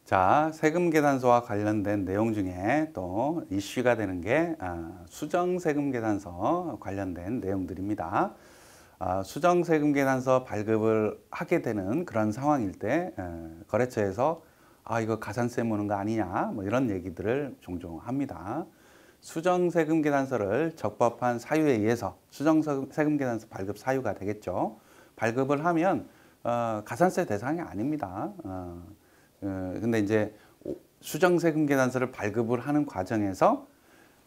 자, 세금계산서와 관련된 내용 중에 또 이슈가 되는 게 수정세금계산서 관련된 내용들입니다. 수정세금계산서 발급을 하게 되는 그런 상황일 때 거래처에서 이거 가산세 무는 거 아니냐 뭐 이런 얘기들을 종종 합니다. 수정세금계산서를 적법한 사유에 의해서 수정세금계산서 발급 사유가 되겠죠. 발급을 하면 가산세 대상이 아닙니다. 근데 이제 수정세금계산서를 발급을 하는 과정에서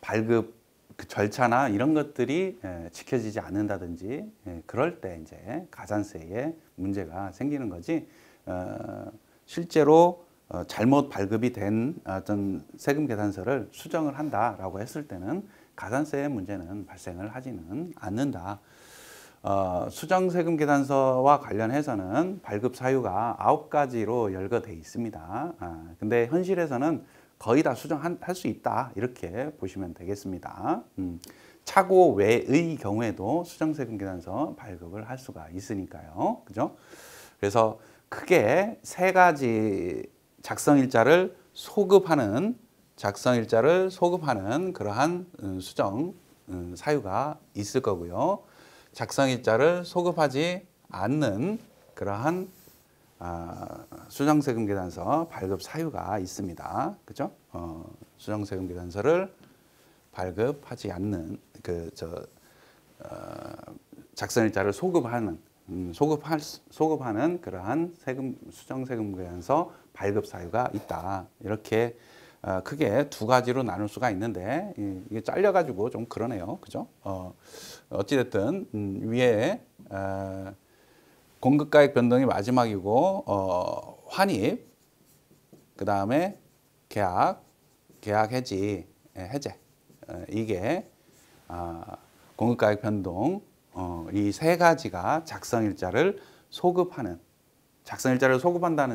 발급 그 절차나 이런 것들이 지켜지지 않는다든지 그럴 때 이제 가산세에 문제가 생기는 거지, 실제로 잘못 발급이 된 어떤 세금계산서를 수정을 한다라고 했을 때는 가산세의 문제는 발생을 하지는 않는다. 수정세금계산서와 관련해서는 발급 사유가 9가지로 열거되어 있습니다. 근데 현실에서는 거의 다 수정할 수 있다, 이렇게 보시면 되겠습니다. 차고 외의 경우에도 수정세금계산서 발급을 할 수가 있으니까요. 그죠? 그래서 크게 3가지 작성일자를 소급하는 그러한 수정 사유가 있을 거고요. 작성일자를 소급하지 않는 그러한 수정세금계산서 발급 사유가 있습니다. 그죠? 수정세금계산서를 발급하지 않는 작성일자를 소급하는 그러한 수정세금계산서 발급 사유가 있다. 이렇게 크게 2가지로 나눌 수가 있는데, 이게 잘려가지고 좀 그러네요. 그죠? 어찌됐든, 위에, 공급가액 변동이 마지막이고, 환입, 그 다음에 계약 해제. 이게, 공급가액 변동, 이 3가지가 작성일자를 소급한다는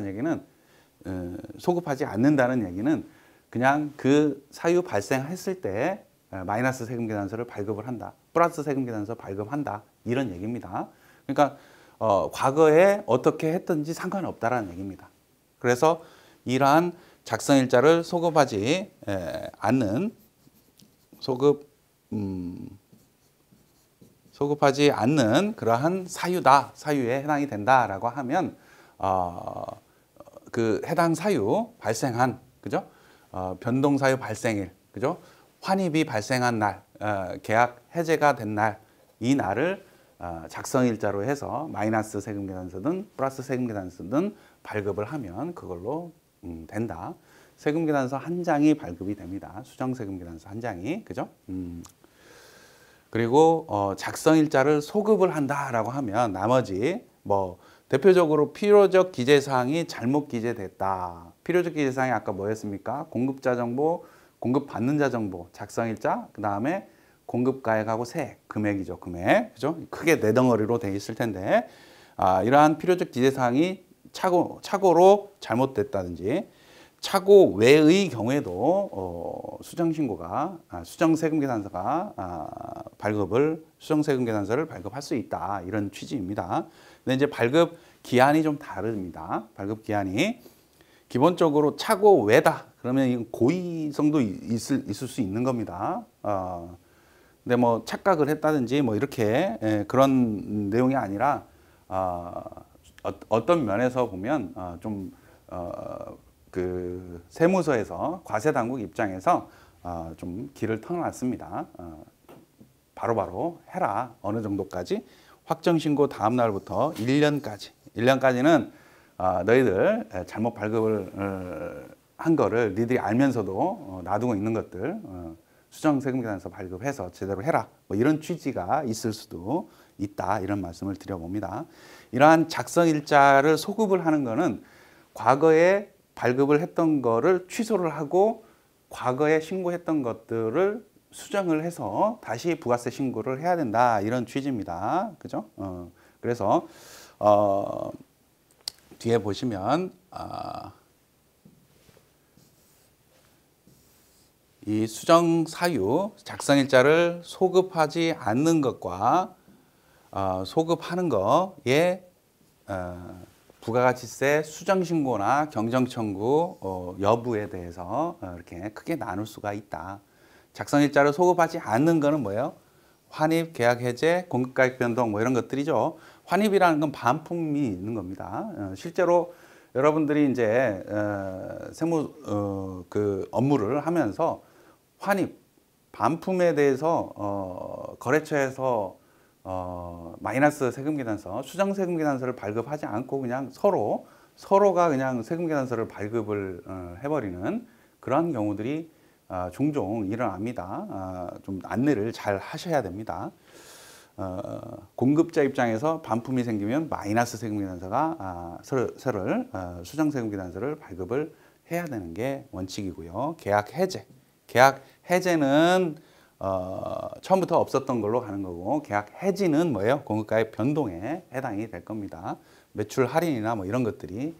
얘기는, 소급하지 않는다는 얘기는 그냥 그 사유 발생했을 때 마이너스 세금계산서를 발급을 한다, 플러스 세금계산서 발급한다, 이런 얘기입니다. 그러니까 과거에 어떻게 했든지 상관없다라는 얘기입니다. 그래서 이러한 작성일자를 소급하지 않는 소급하지 않는 그러한 사유에 해당이 된다라고 하면 그 해당 사유 발생한, 그죠? 변동 사유 발생일, 그죠? 환입이 발생한 날, 계약 해제가 된 날, 이 날을 작성일자로 해서 마이너스 세금계산서든 플러스 세금계산서든 발급을 하면 그걸로 된다. 세금계산서 한 장이 발급이 됩니다. 수정세금계산서 한 장이, 그죠? 그리고 작성일자를 소급을 한다라고 하면 나머지 대표적으로 필요적 기재사항이 잘못 기재됐다. 필요적 기재사항이 아까 뭐였습니까? 공급자 정보, 공급받는 자 정보, 작성일자, 그 다음에 공급가액하고 세액, 금액이죠. 금액. 그죠? 크게 4덩어리로 되어 있을 텐데, 이러한 필요적 기재사항이 착오로 잘못됐다든지, 착오 외의 경우에도 수정세금계산서가 수정세금계산서를 발급할 수 있다, 이런 취지입니다. 근데 이제 발급 기한이 좀 다릅니다. 발급 기한이 기본적으로 착오 외다 그러면 고의성도 있을 수 있는 겁니다. 근데 착각을 했다든지 이렇게 그런 내용이 아니라 어떤 면에서 보면 그 세무서에서 과세당국 입장에서 좀 길을 터놨습니다. 바로바로 해라. 어느 정도까지? 확정신고 다음 날부터 1년까지는 너희들 잘못 발급을 한 거를 니들이 알면서도 놔두고 있는 것들 수정세금계산서 발급해서 제대로 해라. 이런 취지가 있을 수도 있다. 이런 말씀을 드려봅니다. 이러한 작성일자를 소급을 하는 거는 과거에 발급을 했던 거를 취소를 하고 과거에 신고했던 것들을 수정을 해서 다시 부가세 신고를 해야 된다, 이런 취지입니다. 그죠? 그래서 뒤에 보시면 이 수정 사유, 작성일자를 소급하지 않는 것과 소급하는 것에 부가가치세 수정신고나 경정청구 여부에 대해서 이렇게 크게 나눌 수가 있다. 작성일자를 소급하지 않는 거는 뭐예요? 환입, 계약 해제, 공급가액 변동 뭐 이런 것들이죠. 환입이라는 건 반품이 있는 겁니다. 실제로 여러분들이 이제 세무 그 업무를 하면서 환입, 반품에 대해서 거래처에서 마이너스 세금계산서, 수정세금계산서를 발급하지 않고 그냥 서로가 그냥 세금계산서를 발급을 해버리는 그런 경우들이 종종 일어납니다. 좀 안내를 잘 하셔야 됩니다. 공급자 입장에서 반품이 생기면 마이너스 세금계산서가 서를 수정세금계산서를 발급을 해야 되는 게 원칙이고요. 계약 해제는 처음부터 없었던 걸로 가는 거고, 계약 해지는 뭐예요? 공급가액 변동에 해당이 될 겁니다. 매출 할인이나 뭐 이런 것들이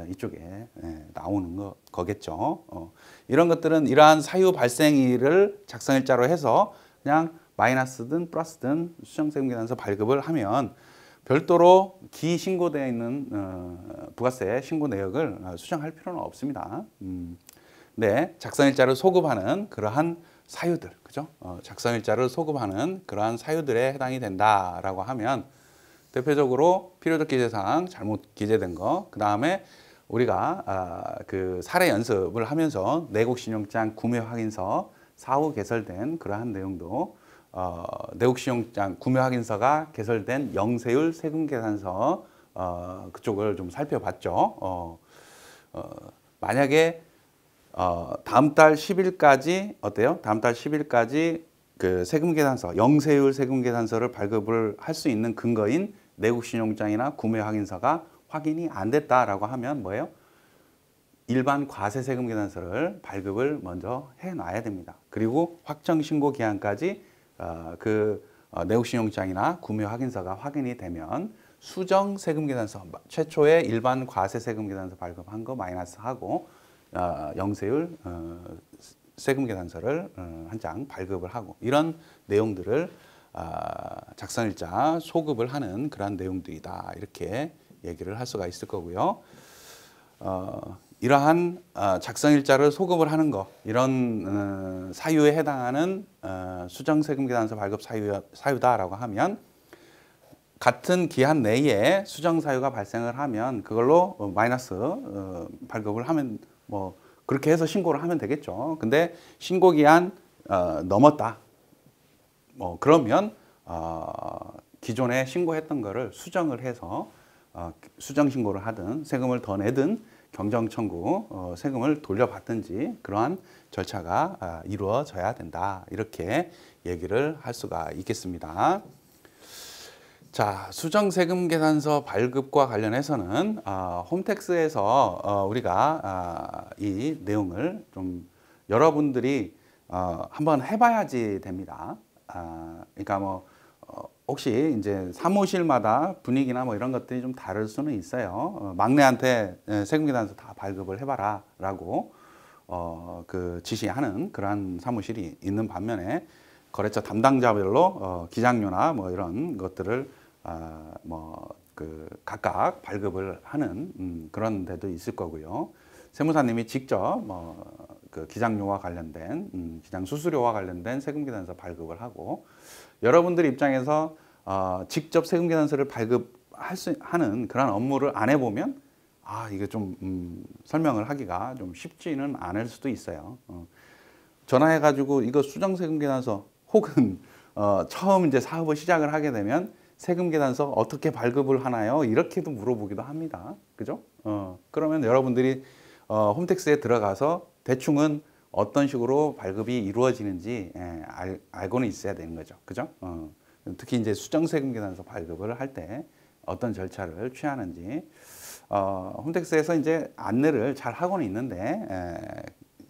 이쪽에 나오는 거겠죠. 이런 것들은 이러한 사유 발생일을 작성일자로 해서 그냥 마이너스든 플러스든 수정세금계산서 발급을 하면 별도로 기신고되어 있는 부가세 신고 내역을 수정할 필요는 없습니다. 네, 작성일자를 소급하는 그러한 사유들, 그죠? 작성일자를 소급하는 그러한 사유들에 해당이 된다라고 하면 대표적으로 필요적 기재사항 잘못 기재된 거, 그 다음에 우리가 그 사례 연습을 하면서 내국신용장 구매 확인서 사후 개설된 그러한 내용도 내국신용장 구매 확인서가 개설된 영세율 세금계산서 그쪽을 좀 살펴봤죠. 만약에 다음 달 10일까지 어때요? 다음 달 10일까지 그 세금계산서, 영세율 세금계산서를 발급을 할 수 있는 근거인 내국신용장이나 구매 확인서가 확인이 안 됐다라고 하면 뭐예요? 일반 과세세금계산서를 발급을 먼저 해놔야 됩니다. 그리고 확정신고 기한까지 내국신용장이나 구매 확인서가 확인이 되면 수정세금계산서, 최초의 일반 과세세금계산서 발급한 거 마이너스하고 영세율 세금계산서를 한 장 발급을 하고, 이런 내용들을 작성일자 소급을 하는 그러한 내용들이다, 이렇게 얘기를 할 수가 있을 거고요. 이러한 작성일자를 소급을 하는 거, 이런 사유에 해당하는 수정세금계산서 발급 사유다라고 하면 같은 기한 내에 수정사유가 발생을 하면 그걸로 마이너스 발급을 하면 뭐 그렇게 해서 신고를 하면 되겠죠. 근데 신고기한 넘었다, 뭐 그러면 기존에 신고했던 거를 수정을 해서 수정 신고를 하든 세금을 더 내든 경정청구 세금을 돌려받든지 그러한 절차가 이루어져야 된다, 이렇게 얘기를 할 수가 있겠습니다. 자, 수정세금계산서 발급과 관련해서는 홈택스에서 우리가 이 내용을 좀 여러분들이 한번 해봐야지 됩니다. 그러니까 뭐 혹시 이제 사무실마다 분위기나 뭐 이런 것들이 좀 다를 수는 있어요. 막내한테 세금계산서 다 발급을 해봐라 라고 그 지시하는 그러한 사무실이 있는 반면에 거래처 담당자별로 기장료나 뭐 이런 것들을 각각 발급을 하는 그런 데도 있을 거고요. 세무사님이 직접 그 기장료와 관련된 기장 수수료와 관련된 세금계산서 발급을 하고, 여러분들 입장에서 직접 세금계산서를 발급하는 그런 업무를 안 해보면 이게 좀 설명을 하기가 좀 쉽지는 않을 수도 있어요. 전화해가지고 이거 수정세금계산서 혹은 처음 이제 사업을 시작을 하게 되면 세금계산서 어떻게 발급을 하나요? 이렇게도 물어보기도 합니다. 그죠? 그러면 여러분들이 홈택스에 들어가서 대충은 어떤 식으로 발급이 이루어지는지 알고는 있어야 되는 거죠. 그죠? 특히 이제 수정세금계산서 발급을 할 때 어떤 절차를 취하는지 홈택스에서 이제 안내를 잘 하고는 있는데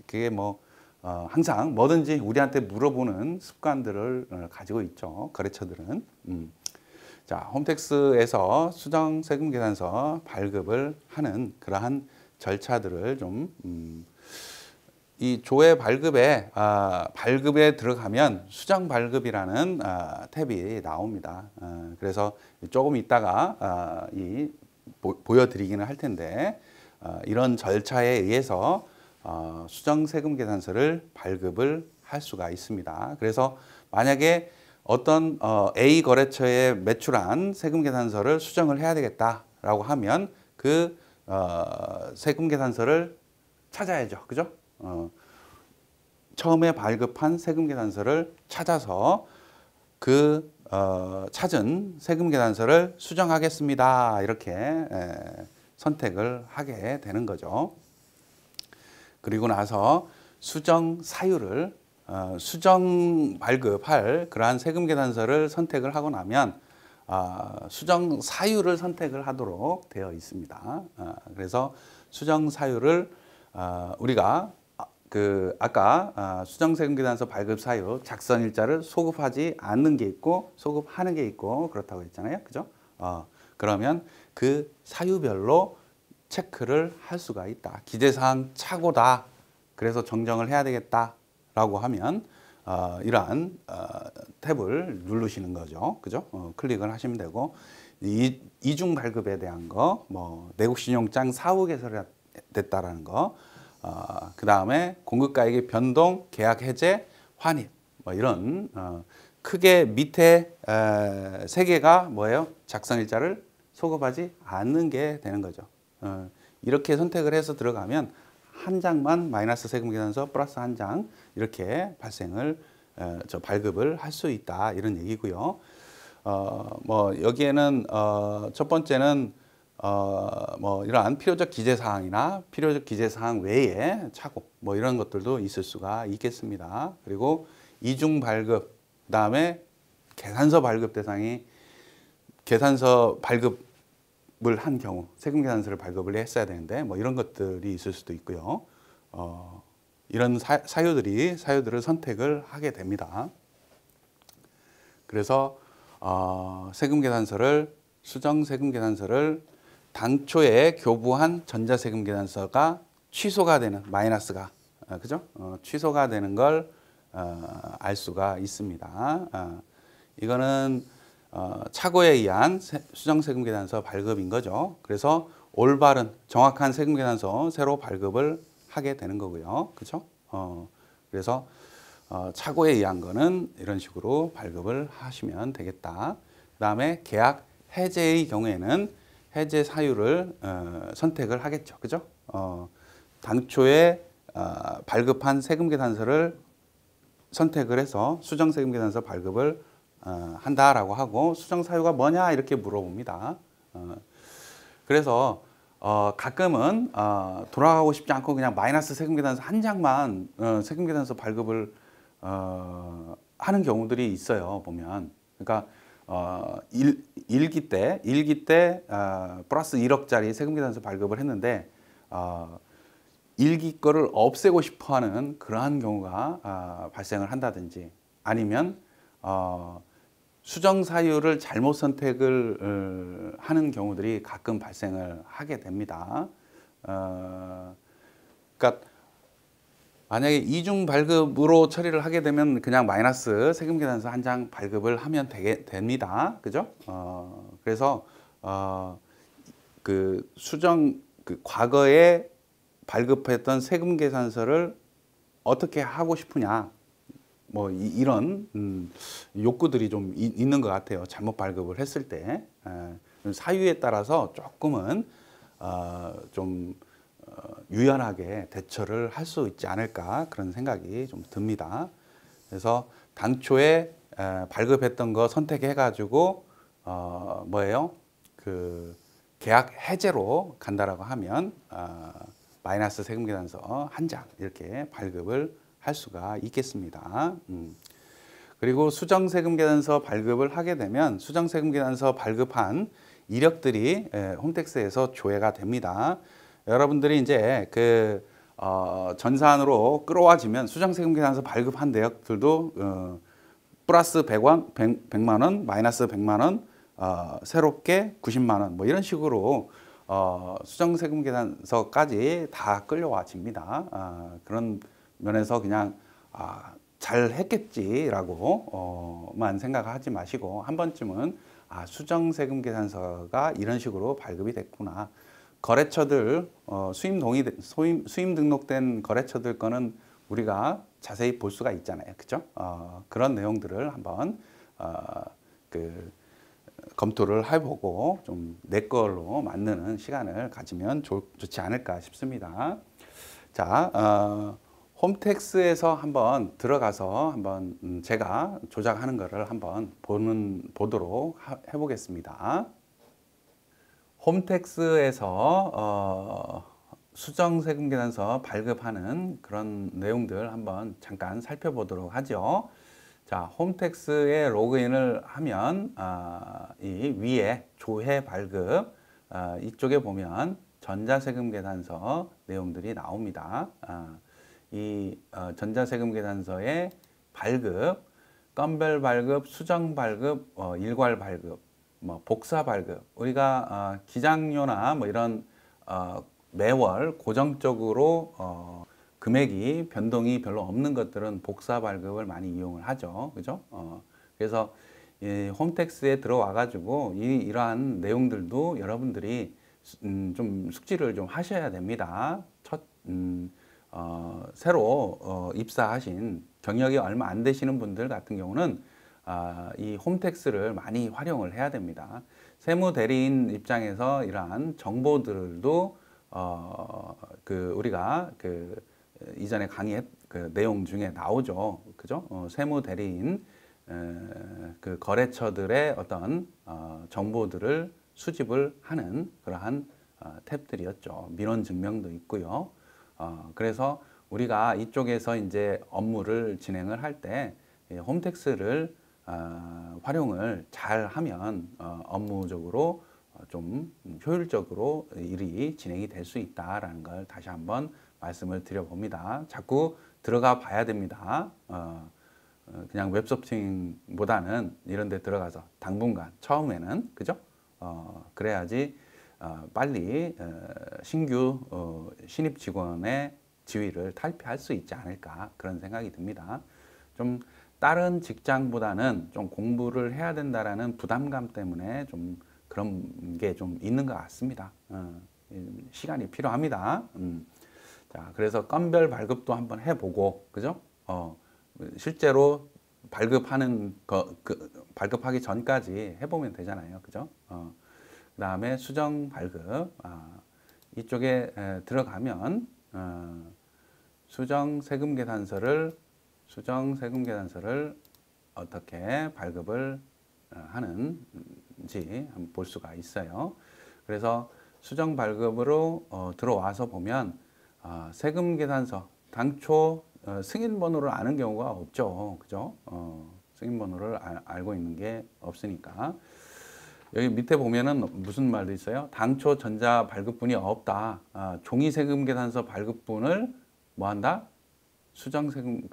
그게 뭐 항상 뭐든지 우리한테 물어보는 습관들을 가지고 있죠. 거래처들은. 자, 홈택스에서 수정세금계산서 발급을 하는 그러한 절차들을 좀 이 조회 발급에 들어가면 수정 발급이라는 탭이 나옵니다. 그래서 조금 있다가 이 보여드리기는 할 텐데 이런 절차에 의해서 수정세금계산서를 발급을 할 수가 있습니다. 그래서 만약에 어떤 A 거래처에 매출한 세금계산서를 수정을 해야 되겠다라고 하면 그 세금계산서를 찾아야죠. 그죠? 처음에 발급한 세금계산서를 찾아서 그 찾은 세금계산서를 수정하겠습니다. 이렇게 선택을 하게 되는 거죠. 그리고 나서 수정 사유를 수정 발급할 그러한 세금계산서를 선택을 하고 나면 수정 사유를 선택을 하도록 되어 있습니다. 그래서 수정 사유를 우리가 아까 수정세금계산서 발급 사유 작성일자를 소급하지 않는 게 있고 소급하는 게 있고 그렇다고 했잖아요. 그죠? 그러면 그 사유별로 체크를 할 수가 있다. 기재사항 착오다. 그래서 정정을 해야 되겠다라고 하면 이러한 탭을 누르시는 거죠. 그죠? 클릭을 하시면 되고 이중 발급에 대한 거, 뭐 내국신용장 사후 개설됐다라는 거, 그 다음에 공급가액의 변동, 계약 해제, 환입 뭐 이런 크게 밑에 세 개가 뭐예요? 작성일자를 소급하지 않는 게 되는 거죠. 이렇게 선택을 해서 들어가면 한 장만 마이너스 세금계산서 플러스 한 장 이렇게 발생을 발급을 할 수 있다 이런 얘기고요. 뭐 여기에는 첫 번째는 뭐 이러한 필요적 기재사항이나 필요적 기재사항 외에 착오 뭐 이런 것들도 있을 수가 있겠습니다. 그리고 이중 발급, 그다음에 계산서 발급 대상이 계산서 발급을 한 경우 세금계산서를 발급을 했어야 되는데 뭐 이런 것들이 있을 수도 있고요. 이런 사유들을 선택을 하게 됩니다. 그래서 수정세금계산서를 당초에 교부한 전자세금계산서가 취소가 되는 마이너스가 그죠? 취소가 되는 걸 알 수가 있습니다. 이거는 착오에 의한 수정세금계산서 발급인 거죠. 그래서 올바른 정확한 세금계산서 새로 발급을 하게 되는 거고요. 그죠? 그래서 착오에 의한 거는 이런 식으로 발급을 하시면 되겠다. 그 다음에 계약 해제의 경우에는 해제 사유를 선택을 하겠죠. 그죠? 당초에 발급한 세금계산서를 선택을 해서 수정세금계산서 발급을 한다라고 하고 수정 사유가 뭐냐 이렇게 물어봅니다. 그래서 가끔은 돌아가고 싶지 않고 그냥 마이너스 세금계산서 한 장만 세금계산서 발급을 하는 경우들이 있어요. 보면 그러니까 일기 때 플러스 1억짜리 세금계산서 발급을 했는데 일기 거를 없애고 싶어하는 그러한 경우가 발생을 한다든지 아니면 수정 사유를 잘못 선택을 하는 경우들이 가끔 발생을 하게 됩니다. 그러니까 만약에 이중 발급으로 처리를 하게 되면 그냥 마이너스 세금계산서 한 장 발급을 하면 됩니다. 그죠? 그래서 그 과거에 발급했던 세금계산서를 어떻게 하고 싶으냐 뭐 이런 욕구들이 좀 있는 것 같아요. 잘못 발급을 했을 때 사유에 따라서 조금은 좀 유연하게 대처를 할 수 있지 않을까 그런 생각이 좀 듭니다. 그래서 당초에 발급했던 거 선택해 가지고 뭐예요? 그 계약 해제로 간다라고 하면 마이너스 세금계산서 한 장 이렇게 발급을 할 수가 있겠습니다. 그리고 수정세금계산서 발급을 하게 되면 수정세금계산서 발급한 이력들이 홈택스에서 조회가 됩니다. 여러분들이 이제 그 전산으로 끌어와지면 수정세금계산서 발급한 내역들도 플러스 100만 원, 마이너스 100만 원, 새롭게 90만 원 뭐 이런 식으로 수정세금계산서까지 다 끌려와집니다. 그런 면에서 그냥 잘 했겠지라고만 생각하지 마시고 한 번쯤은 아, 수정세금계산서가 이런 식으로 발급이 됐구나. 거래처들 수임 등록된 거래처들 거는 우리가 자세히 볼 수가 있잖아요, 그죠? 그런 내용들을 한번 그 검토를 해보고 좀 내 걸로 만드는 시간을 가지면 좋지 않을까 싶습니다. 자, 홈택스에서 한번 들어가서 한번 제가 조작하는 거를 한번 보도록 해보겠습니다. 홈택스에서 수정세금계산서 발급하는 그런 내용들 한번 잠깐 살펴보도록 하죠. 자, 홈택스에 로그인을 하면 이 위에 조회 발급 이쪽에 보면 전자세금계산서 내용들이 나옵니다. 이 전자세금계산서의 발급, 건별 발급, 수정 발급, 일괄 발급, 뭐 복사 발급, 우리가 기장료나 뭐 이런 매월 고정적으로 금액이 변동이 별로 없는 것들은 복사 발급을 많이 이용을 하죠, 그죠? 그래서 이 홈택스에 들어와 가지고 이러한 내용들도 여러분들이 좀 숙지를 좀 하셔야 됩니다. 새로 입사하신 경력이 얼마 안 되시는 분들 같은 경우는 이 홈택스를 많이 활용을 해야 됩니다. 세무대리인 입장에서 이러한 정보들도 우리가 이전에 강의했 그 내용 중에 나오죠, 그죠? 세무대리인 그 거래처들의 어떤 정보들을 수집을 하는 그러한 탭들이었죠. 민원 증명도 있고요. 그래서 우리가 이쪽에서 이제 업무를 진행을 할 때 홈택스를 활용을 잘 하면 업무적으로 좀 효율적으로 일이 진행이 될 수 있다라는 걸 다시 한번 말씀을 드려봅니다. 자꾸 들어가 봐야 됩니다. 그냥 웹서핑보다는 이런 데 들어가서 당분간 처음에는 그죠? 그래야지 빨리 신규 신입 직원의 지위를 탈피할 수 있지 않을까 그런 생각이 듭니다. 좀 다른 직장보다는 좀 공부를 해야 된다라는 부담감 때문에 좀 그런 게 좀 있는 것 같습니다. 시간이 필요합니다. 자, 그래서 건별 발급도 한번 해보고, 그죠? 실제로 발급하는 발급하기 전까지 해보면 되잖아요, 그죠? 그 다음에 수정 발급, 이쪽에 들어가면 수정 세금 계산서를 어떻게 발급을 하는지 한번 볼 수가 있어요. 그래서 수정 발급으로 들어와서 보면 세금 계산서 당초 승인 번호를 아는 경우가 없죠, 그죠? 승인 번호를 알고 있는 게 없으니까. 여기 밑에 보면은 무슨 말도 있어요? 당초 전자 발급분이 없다. 종이 세금 계산서 발급분을 뭐 한다? 수정 세금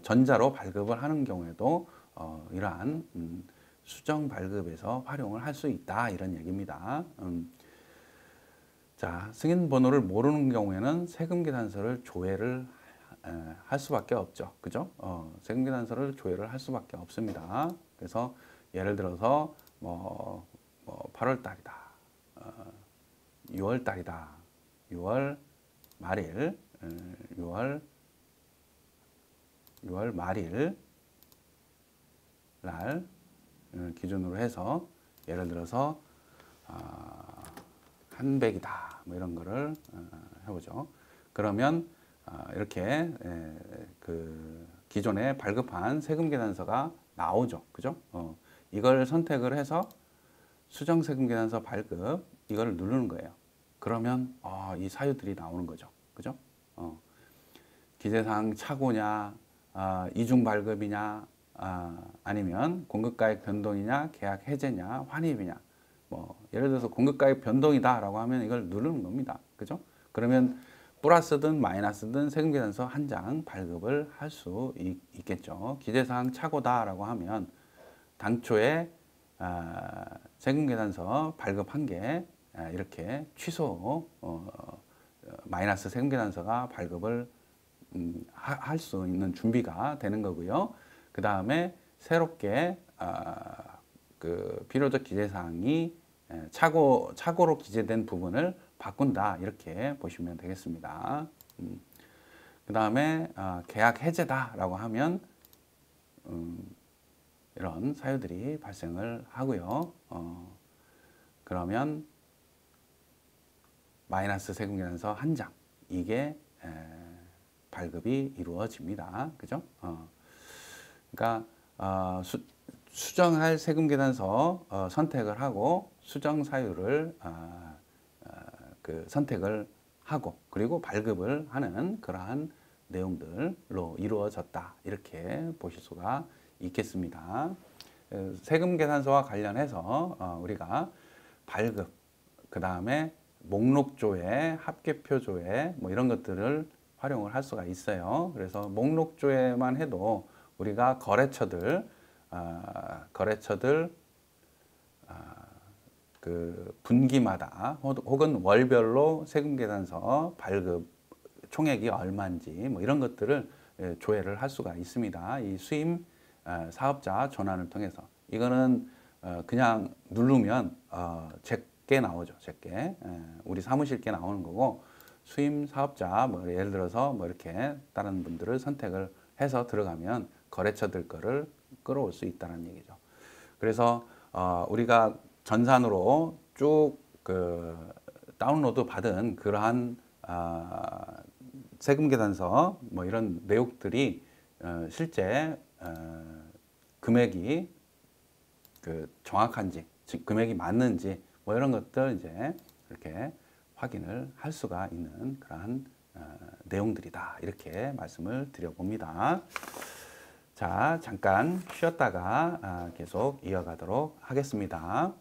전자로 발급을 하는 경우에도 이러한 수정 발급에서 활용을 할 수 있다 이런 얘기입니다. 자, 승인 번호를 모르는 경우에는 세금 계산서를 조회를 할 수밖에 없죠, 그죠? 세금 계산서를 조회를 할 수밖에 없습니다. 그래서 예를 들어서 뭐 8월 달이다, 6월 달이다, 6월 말일, 6월 말일 날 기준으로 해서 예를 들어서 한백이다 뭐 이런 거를 해보죠. 그러면 이렇게 그 기존에 발급한 세금 계산서가 나오죠, 그죠? 이걸 선택을 해서 수정 세금 계산서 발급 이걸 누르는 거예요. 그러면 이 사유들이 나오는 거죠, 그죠? 기재사항 착오냐, 이중 발급이냐, 아니면 공급가액 변동이냐, 계약 해제냐, 환입이냐. 뭐 예를 들어서 공급가액 변동이다라고 하면 이걸 누르는 겁니다, 그죠? 그러면 플러스든 마이너스든 세금계산서 한 장 발급을 할 수 있겠죠. 기재사항 착오다라고 하면 당초에 세금계산서 발급한 게 이렇게 취소, 마이너스 세금계산서가 발급을 할 수 있는 준비가 되는 거고요. 그 다음에 새롭게 그 필요적 기재사항이 착오로 기재된 부분을 바꾼다 이렇게 보시면 되겠습니다. 그 다음에 계약 해제다라고 하면 이런 사유들이 발생을 하고요. 그러면 마이너스 세금계산서 한 장 이게 발급이 이루어집니다. 그죠? 그러니까 수정할 세금계산서 선택을 하고 수정 사유를 그 선택을 하고 그리고 발급을 하는 그러한 내용들로 이루어졌다 이렇게 보실 수가 있겠습니다. 세금계산서와 관련해서 우리가 발급, 그 다음에 목록조회, 합계표조회 뭐 이런 것들을 활용을 할 수가 있어요. 그래서 목록조회만 해도 우리가 거래처들 그 분기마다 혹은 월별로 세금계산서 발급 총액이 얼마인지 뭐 이런 것들을 조회를 할 수가 있습니다. 이 수임 사업자 전환을 통해서 이거는 그냥 누르면 제게 나오죠. 제게 우리 사무실께 나오는 거고 수임 사업자 뭐 예를 들어서 뭐 이렇게 다른 분들을 선택을 해서 들어가면 거래처들 거를 끌어올 수 있다는 얘기죠. 그래서 우리가 전산으로 쭉 그 다운로드 받은 그러한 세금계산서 뭐 이런 내용들이 실제 금액이 그 정확한지 금액이 맞는지 뭐 이런 것들 이제 이렇게 확인을 할 수가 있는 그러한 내용들이다 이렇게 말씀을 드려봅니다. 자, 잠깐 쉬었다가 계속 이어가도록 하겠습니다.